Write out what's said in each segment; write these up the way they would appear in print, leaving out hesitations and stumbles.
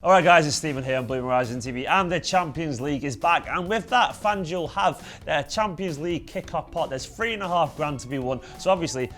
Alright guys, it's Stephen here on BlueMoonRisingTV and the Champions League is back, and with that FanDuel have their Champions League kick-off pot. There's $3.5 to be won, so obviously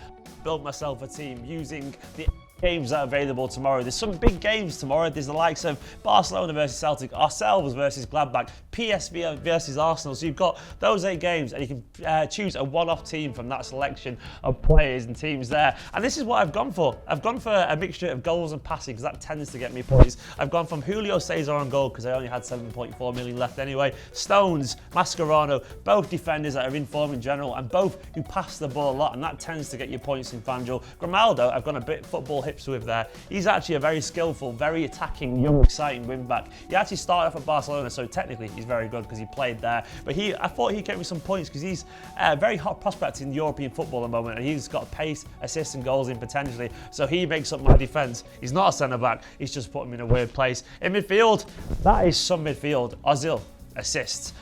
built myself a team using the games that are available tomorrow. There's some big games tomorrow. There's the likes of Barcelona versus Celtic, ourselves versus Gladbach, PSV versus Arsenal. So you've got those 8 games and you can choose a one-off team from that selection of players and teams there. And this is what I've gone for. I've gone for a mixture of goals and passing because that tends to get me points. I've gone from Julio Cesar on goal because I only had 7.4 million left anyway. Stones, Mascherano, both defenders that are in form in general and both who pass the ball a lot, and that tends to get you points in FanDuel. Grimaldo, I've gone a bit football hips with there. He's actually a very skillful, very attacking, young, exciting wing-back. He actually started off at Barcelona, so technically he's very good because he played there. But I thought he'd get me some points because he's a very hot prospect in European football at the moment, and he's got pace, assists and goals in potentially. So he makes up my defence. He's not a centre-back, he's just put him in a weird place. In midfield, that is some midfield. Ozil, assists.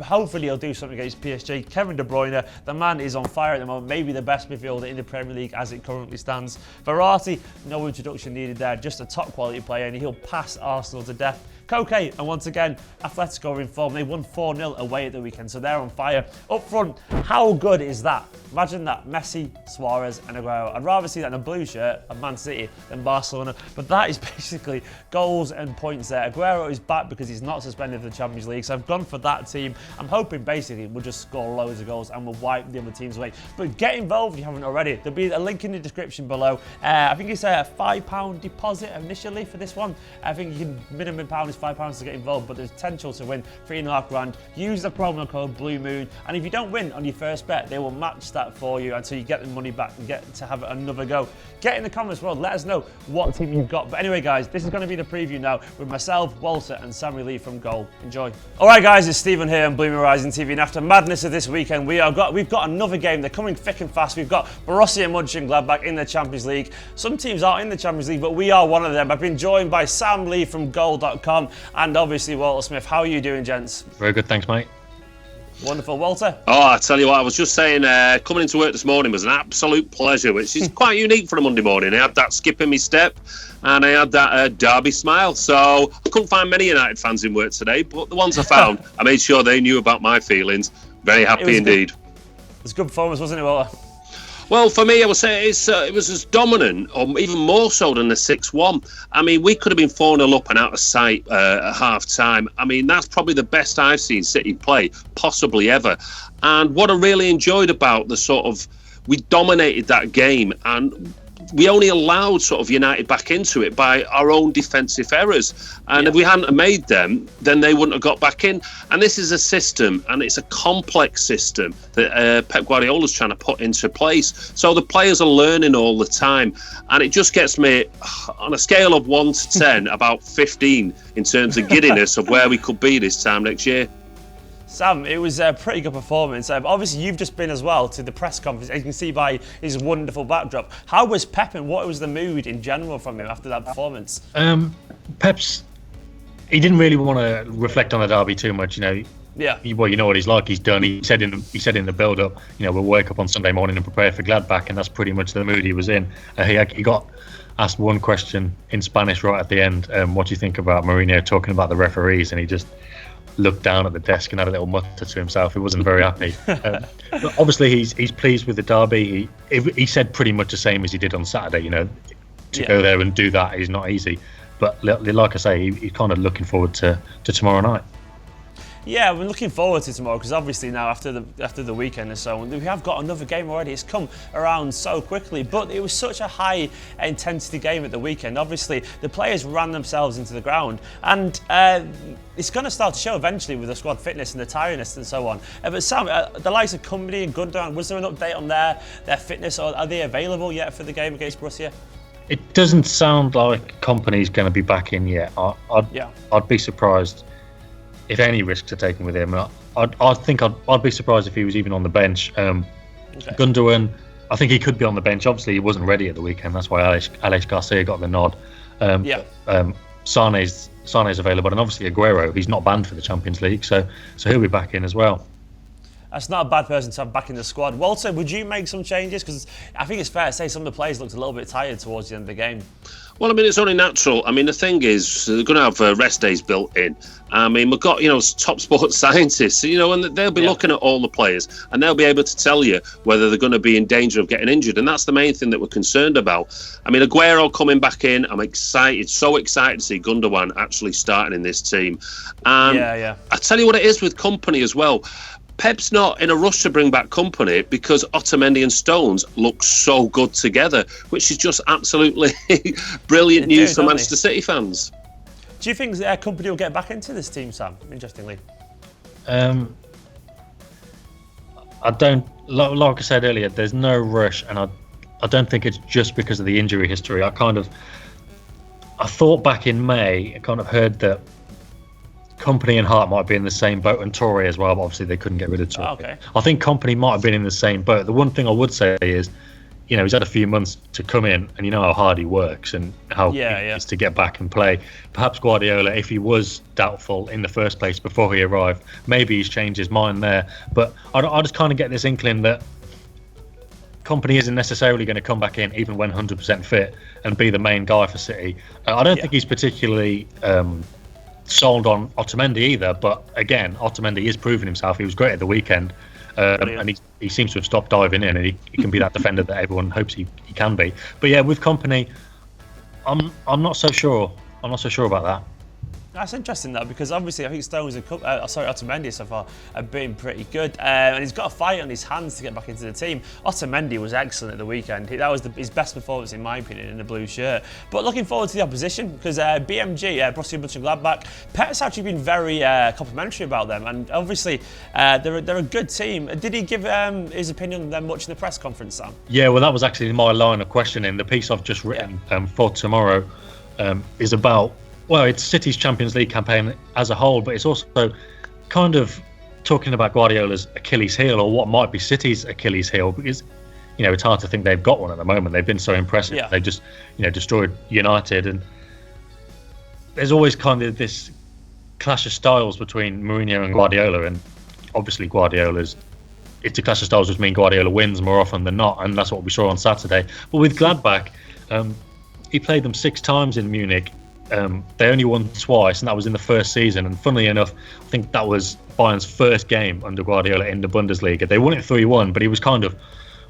Hopefully he'll do something against PSG. Kevin De Bruyne, the man is on fire at the moment, maybe the best midfielder in the Premier League as it currently stands. Verratti, no introduction needed there, just a top quality player, and he'll pass Arsenal to death. Koke, and once again, Atletico are in form. They won 4-0 away at the weekend, so they're on fire. Up front, how good is that? Imagine that, Messi, Suarez and Aguero. I'd rather see that in a blue shirt of Man City than Barcelona, but that is basically goals and points there. Aguero is back because he's not suspended for the Champions League, so I've gone for that team. I'm hoping basically we'll just score loads of goals and we'll wipe the other teams away. But get involved if you haven't already. There'll be a link in the description below. I think it's a £5 deposit initially for this one. I think you can, minimum pound is £5 to get involved, but there's potential to win $3.5. Use the promo code BlueMoon, and if you don't win on your first bet, they will match that for you until you get the money back and get to have another go. Get in the comments below, let us know what team you've got. But anyway guys, this is going to be the preview now with myself, Walter and Sammy Lee from Goal. Enjoy. Alright guys, it's Stephen here on BlueMoonRisingTV, and after madness of this weekend, we've got another game. They're coming thick and fast. We've got Borussia Monchengladbach in the Champions League. Some teams aren't in the Champions League, but we are one of them. I've been joined by Sam Lee from Goal.com and obviously Walter Smith. How are you doing, gents? Very good, thanks, mate. Wonderful. Walter? Oh, I tell you what, I was just saying, coming into work this morning was an absolute pleasure, which is quite unique for a Monday morning. I had that skip in my step and I had that Derby smile. So I couldn't find many United fans in work today, but the ones I found, I made sure they knew about my feelings. Very happy indeed. It was a good performance, wasn't it, Walter? Well, for me, I would say it was as dominant, or even more so than the 6-1. I mean, we could have been 4-0 up and out of sight at half-time. I mean, that's probably the best I've seen City play, possibly ever. And what I really enjoyed about we dominated that game, and we only allowed sort of United back into it by our own defensive errors. And if we hadn't made them, then they wouldn't have got back in. And this is a system, and it's a complex system that Pep Guardiola's trying to put into place. So the players are learning all the time. And it just gets me, on a scale of 1 to 10, about 15 in terms of giddiness of where we could be this time next year. Sam, it was a pretty good performance. Obviously, you've just been as well to the press conference. As you can see by his wonderful backdrop. How was Pep and what was the mood in general from him after that performance? He didn't really want to reflect on the derby too much, you know. Yeah. Well, you know what he's like. He's done. He said in the build-up, you know, we'll wake up on Sunday morning and prepare for Gladbach, and that's pretty much the mood he was in. He got asked one question in Spanish right at the end. What do you think about Mourinho talking about the referees? And he just looked down at the desk and had a little mutter to himself. He wasn't very happy. But obviously, he's pleased with the derby. He said pretty much the same as he did on Saturday. You know, to go there and do that is not easy. But like I say, he's kind of looking forward to tomorrow night. Yeah, we're looking forward to tomorrow because obviously now after the weekend and so on, we have got another game already. It's come around so quickly, but it was such a high intensity game at the weekend. Obviously, the players ran themselves into the ground, and it's going to start to show eventually with the squad fitness and the tiredness and so on. But Sam, the likes of Company and Gundogan, was there an update on their fitness, or are they available yet for the game against Borussia? It doesn't sound like Company's going to be back in yet. I'd be surprised if any risks are taken with him. I'd be surprised if he was even on the bench. Gundogan, I think he could be on the bench. Obviously, he wasn't ready at the weekend. That's why Alex Garcia got the nod. Sane's available, and obviously Aguero, he's not banned for the Champions League, so he'll be back in as well. That's not a bad person to have back in the squad. Walter, would you make some changes? Because I think it's fair to say some of the players looked a little bit tired towards the end of the game. Well, I mean, it's only natural. I mean, the thing is, they're going to have rest days built in. I mean, we've got, top sports scientists, and they'll be looking at all the players and they'll be able to tell you whether they're going to be in danger of getting injured. And that's the main thing that we're concerned about. I mean, Aguero coming back in, I'm excited, so excited to see Gundogan actually starting in this team. I tell you what it is with Kompany as well. Pep's not in a rush to bring back Kompany because Otamendi and Stones look so good together, which is just absolutely brilliant news for Manchester City fans. Do you think Kompany will get back into this team, Sam, interestingly? I don't, like I said earlier, there's no rush, and I don't think it's just because of the injury history. I thought back in May, I kind of heard that Kompany and Hart might be in the same boat, and Torre as well, but obviously they couldn't get rid of Torre. Oh, okay. I think Kompany might have been in the same boat. The one thing I would say is, he's had a few months to come in, and you know how hard he works and how it is to get back and play. Perhaps Guardiola, if he was doubtful in the first place before he arrived, maybe he's changed his mind there. But I just kind of get this inkling that Kompany isn't necessarily going to come back in, even when 100% fit, and be the main guy for City. I don't think he's particularly sold on Otamendi either, but again, Otamendi is proving himself. He was great at the weekend, and he seems to have stopped diving in, and he can be that defender that everyone hopes he can be. But yeah, with Kompany, I'm not so sure. I'm not so sure about that. That's interesting, though, because obviously I think Stones and Otamendi so far have been pretty good, and he's got a fight on his hands to get back into the team. Otamendi was excellent at the weekend. That was his best performance, in my opinion, in the blue shirt. But looking forward to the opposition, because BMG, Borussia Monchengladbach, Pet's actually been very complimentary about them, and obviously they're a good team. Did he give his opinion on them much in the press conference, Sam? Yeah, well, that was actually my line of questioning. The piece I've just written for tomorrow is about, well, it's City's Champions League campaign as a whole, but it's also kind of talking about Guardiola's Achilles heel, or what might be City's Achilles heel, because it's hard to think they've got one at the moment. They've been so impressive. Yeah. They just destroyed United, and there's always kind of this clash of styles between Mourinho and Guardiola, and obviously it's a clash of styles which mean Guardiola wins more often than not, and that's what we saw on Saturday. But with Gladbach, he played them 6 times in Munich. They only won twice, and that was in the first season. And funnily enough, I think that was Bayern's first game under Guardiola in the Bundesliga. They won it 3-1, but he was kind of,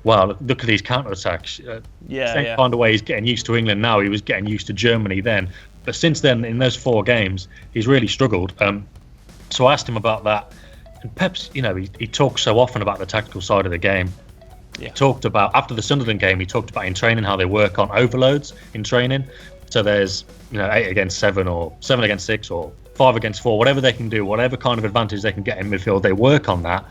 wow, look at these counter-attacks. Same kind of way he's getting used to England now. He was getting used to Germany then. But since then, in those 4 games, he's really struggled. So I asked him about that. And Pep's, he talks so often about the tactical side of the game. Yeah. He talked about, after the Sunderland game, he talked about in training how they work on overloads in training. So there's 8 against 7 or 7 against 6 or 5 against 4, whatever they can do, whatever kind of advantage they can get in midfield, they work on that.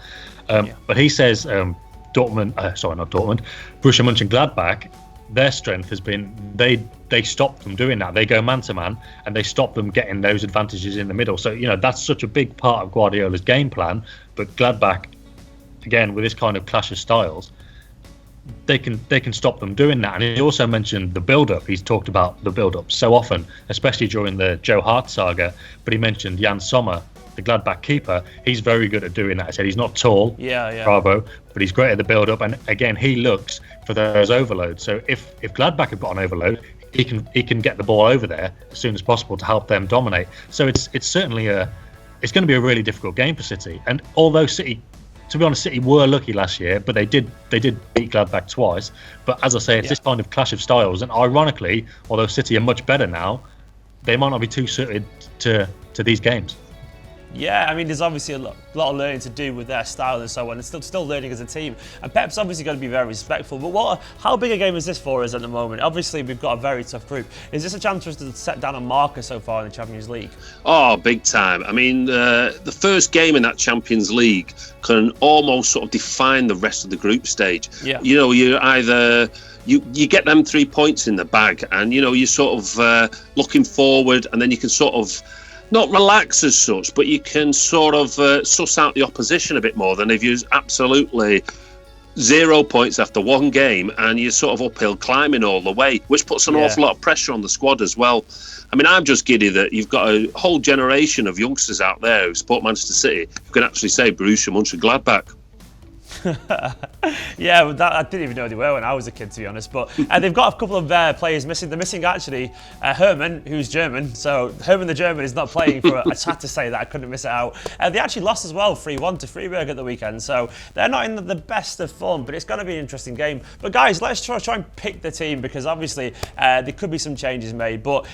But he says Borussia Monchengladbach, their strength has been they stop them doing that. They go man to man, and they stop them getting those advantages in the middle. So that's such a big part of Guardiola's game plan. But Gladbach, again, with this kind of clash of styles, they can stop them doing that. And he also mentioned the build-up. He's talked about the build-up so often, especially during the Joe Hart saga. But he mentioned Jan Sommer, the Gladbach keeper. He's very good at doing that. He said he's not tall, bravo, but he's great at the build-up. And again, he looks for those overloads. So if Gladbach have got an overload, he can get the ball over there as soon as possible to help them dominate. So it's certainly it's going to be a really difficult game for City. And although City, to be honest, City were lucky last year, but they did beat Gladbach twice. But as I say, it's this kind of clash of styles. And ironically, although City are much better now, they might not be too suited to these games. Yeah, I mean, there's obviously a lot of learning to do with their style and so on. It's still learning as a team. And Pep's obviously going to be very respectful. But how big a game is this for us at the moment? Obviously, we've got a very tough group. Is this a chance for us to set down a marker so far in the Champions League? Oh, big time. I mean, the first game in that Champions League can almost sort of define the rest of the group stage. Yeah. You're either... You get them 3 points in the bag, and you're sort of looking forward, and then you can sort of not relax as such, but you can sort of suss out the opposition a bit more than if you're absolutely 0 points after one game and you're sort of uphill climbing all the way, which puts an awful lot of pressure on the squad as well. I mean, I'm just giddy that you've got a whole generation of youngsters out there who support Manchester City who can actually say Borussia Monchengladbach. Yeah, I didn't even know they were when I was a kid, to be honest. But they've got a couple of players missing. They're missing actually Herman, who's German. So Herman the German is not playing for. I just had to say that, I couldn't miss it out. They actually lost as well, 3-1 to Freiburg at the weekend. So they're not in the best of form, but it's going to be an interesting game. But guys, let's try and pick the team, because obviously there could be some changes made. But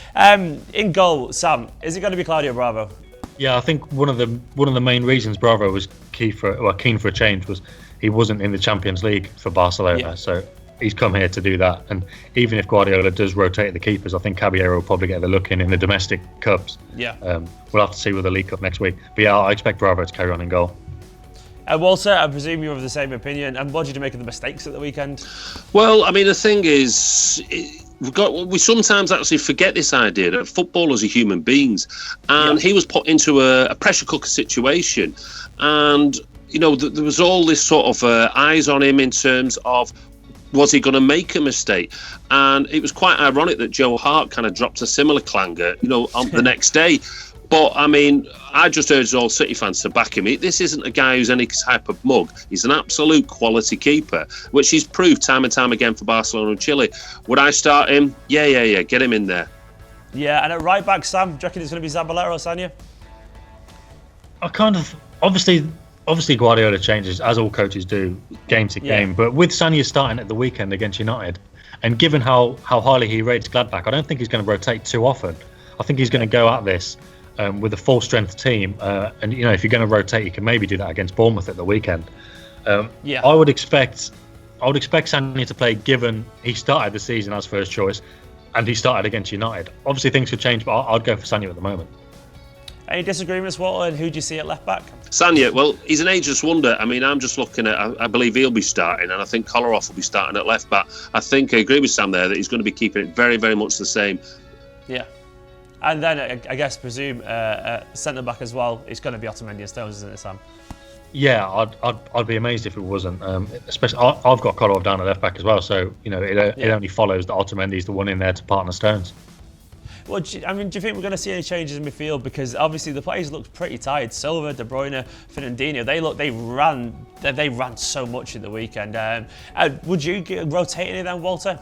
in goal, Sam, is it going to be Claudio Bravo? Yeah, I think one of the main reasons Bravo was keen for a change was he wasn't in the Champions League for Barcelona, Yeah. so he's come here to do that. And even if Guardiola does rotate the keepers, I think Caballero will probably get the look in the domestic cups. Yeah. We'll have to see with the League Cup next week. But yeah, I expect Bravo to carry on in goal. Walter, I presume you're of the same opinion. And what did you make of the mistakes at the weekend? Well, I mean, the thing is, we sometimes actually forget this idea that footballers are human beings, and he was put into a pressure cooker situation, and there was all this sort of eyes on him in terms of, was he going to make a mistake? And it was quite ironic that Joe Hart kind of dropped a similar clanger, on the next day. But, I mean, I just urge all City fans to back him. This isn't a guy who's any type of mug. He's an absolute quality keeper, which he's proved time and time again for Barcelona and Chile. Would I start him? Yeah. Get him in there. Yeah, and at right back, Sam, do you reckon it's going to be Zaballero or Sagna? I kind of... Obviously, Guardiola changes, as all coaches do, game to game. But with Sagna starting at the weekend against United, and given how highly he rates Gladbach, I don't think he's going to rotate too often. I think he's going to go at this with a full-strength team. And, if you're going to rotate, you can maybe do that against Bournemouth at the weekend. I would expect Sagna to play, given he started the season as first choice and he started against United. Obviously, things could change, but I'd go for Sagna at the moment. Any disagreements, Walter? And who do you see at left back? Sagna, well, he's an ageless wonder. I mean, I'm just looking at, I believe he'll be starting, and I think Kolarov will be starting at left back. I think I agree with Sam there that he's going to be keeping it very, very much the same. Yeah. And then I guess presume centre back as well. It's going to be Otamendi and Stones, isn't it, Sam? Yeah, I'd be amazed if it wasn't. Especially, I've got Kolarov down at left back as well. So it only follows that Otamendi's the one in there to partner Stones. Well, do you think we're going to see any changes in midfield? Because obviously the players looked pretty tired. Silva, De Bruyne, Fernandinho, they ran so much at the weekend. Would you rotate any of them, Walter?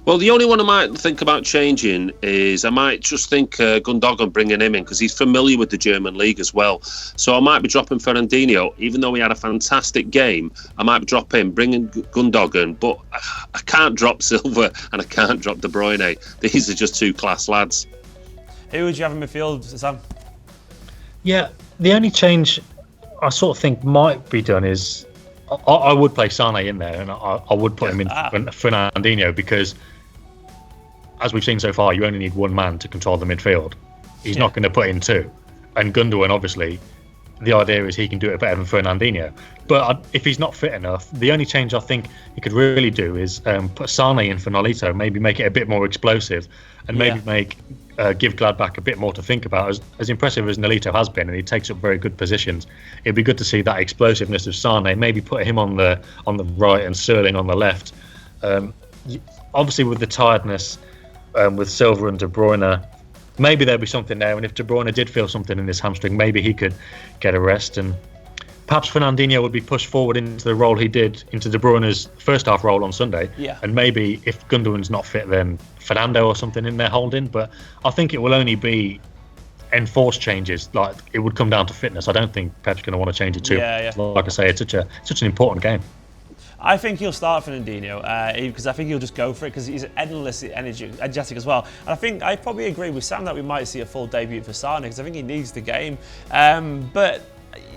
Well, the only one I might think about changing is I might just think Gundogan, bringing him in, because he's familiar with the German league as well. So I might be dropping Fernandinho, even though he had a fantastic game. I might drop him, bringing Gundogan, but I can't drop Silva and I can't drop De Bruyne. These are just two class lads. Who would you have in midfield, Sam? Yeah, the only change I sort of think might be done is I would play Sane in there, and I would put him in Fernandinho, because as we've seen so far, you only need one man to control the midfield. He's not going to put in two. And Gundogan, obviously, the idea is he can do it better than Fernandinho. But if he's not fit enough, the only change I think he could really do is put Sane in for Nolito, maybe make it a bit more explosive, and maybe give Gladbach a bit more to think about. As impressive as Nolito has been, and he takes up very good positions, it'd be good to see that explosiveness of Sane. Maybe put him on the right and Sterling on the left. Obviously, with the tiredness with Silva and De Bruyne, maybe there'd be something there. And if De Bruyne did feel something in his hamstring, maybe he could get a rest. And perhaps Fernandinho would be pushed forward into the role he did, into De Bruyne's first half role on Sunday. Yeah. And maybe if Gundogan's not fit, then Fernando or something in there holding. But I think it will only be enforced changes. Like, it would come down to fitness. I don't think Pep's going to want to change it too. Like I say, it's such an important game. I think he'll start Fernandinho because I think he'll just go for it, because he's endlessly energetic as well. And I think I probably agree with Sam that we might see a full debut for Sane, because I think he needs the game. But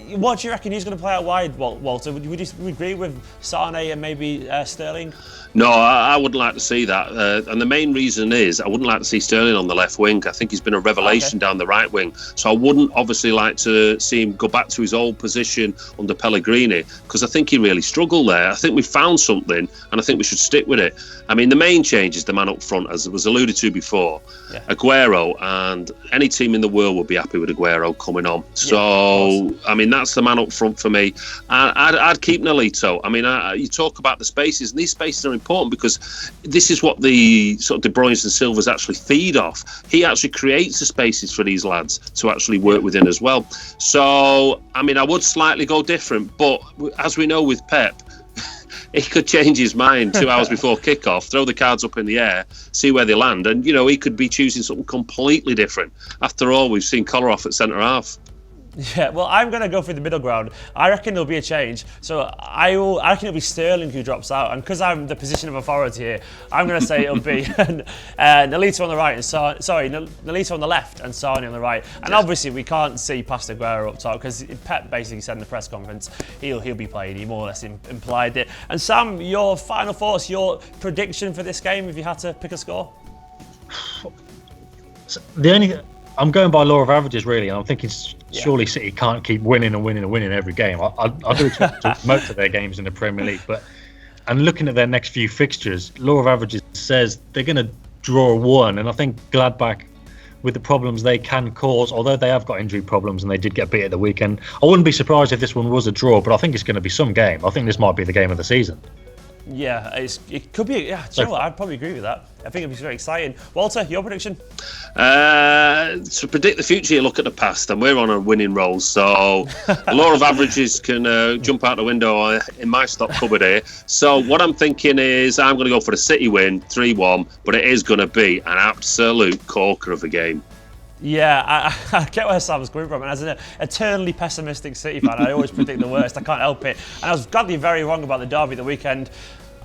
what do you reckon he's going to play out wide, Walter? Would you agree with Sane and maybe Sterling? No, I wouldn't like to see that. And the main reason is I wouldn't like to see Sterling on the left wing. I think he's been a revelation down the right wing. So I wouldn't obviously like to see him go back to his old position under Pellegrini, because I think he really struggled there. I think we found something, and I think we should stick with it. I mean, the main change is the man up front, as was alluded to before. Aguero, and any team in the world would be happy with Aguero coming on. So I mean, that's the man up front for me. I'd keep Nolito. I mean, you talk about the spaces, and these spaces are important because this is what the sort of De Bruynes and Silvas actually feed off. He actually creates the spaces for these lads to actually work within as well. So, I mean, I would slightly go different, but as we know with Pep, he could change his mind 2 hours before kickoff, throw the cards up in the air, see where they land, and he could be choosing something completely different. After all, we've seen Kolarov at centre half. Yeah, well, I'm going to go for the middle ground. I reckon there'll be a change. So I reckon it'll be Sterling who drops out. And because I'm the position of authority here, I'm going to say it'll be Nolito on the right and Nolito on the left and Sarni on the right. And obviously we can't see past Aguero up top because Pep basically said in the press conference he'll be playing. He more or less implied it. And Sam, your final thoughts, your prediction for this game if you had to pick a score? I'm going by law of averages, really, and I'm thinking surely City can't keep winning every game. I do expect to most of their games in the Premier League, and looking at their next few fixtures, law of averages says they're going to draw 1, and I think Gladbach, with the problems they can cause, although they have got injury problems and they did get beat at the weekend, I wouldn't be surprised if this one was a draw, but I think it's going to be some game. I think this might be the game of the season. Yeah, it could be. Yeah, do you know what? I'd probably agree with that. I think it'd be very exciting. Walter, your prediction? To predict the future, you look at the past, and we're on a winning roll. So the law of averages can jump out the window in my stock cupboard here. So what I'm thinking is I'm going to go for the City win, 3-1, but it is going to be an absolute corker of a game. Yeah, I get where Sam's coming from, and as an eternally pessimistic City fan, I always predict the worst. I can't help it. And I was gladly very wrong about the derby the weekend.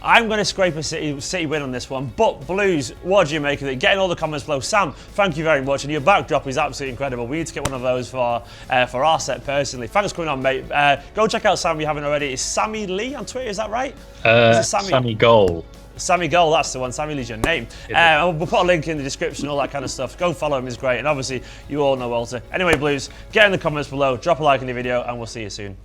I'm going to scrape a City win on this one. But Blues, what do you make of it? Getting all the comments below. Sam, thank you very much, and your backdrop is absolutely incredible. We need to get one of those for our set personally. Thanks for coming on, mate. Go check out Sam if you haven't already. It's Sammy Lee on Twitter, is that right? Sammy Goal. Sammy Goal, that's the one. Sammy Lee's your name. We'll put a link in the description, all that kind of stuff. Go follow him, he's great. And obviously, you all know Walter. Anyway, Blues, get in the comments below, drop a like in the video, and we'll see you soon.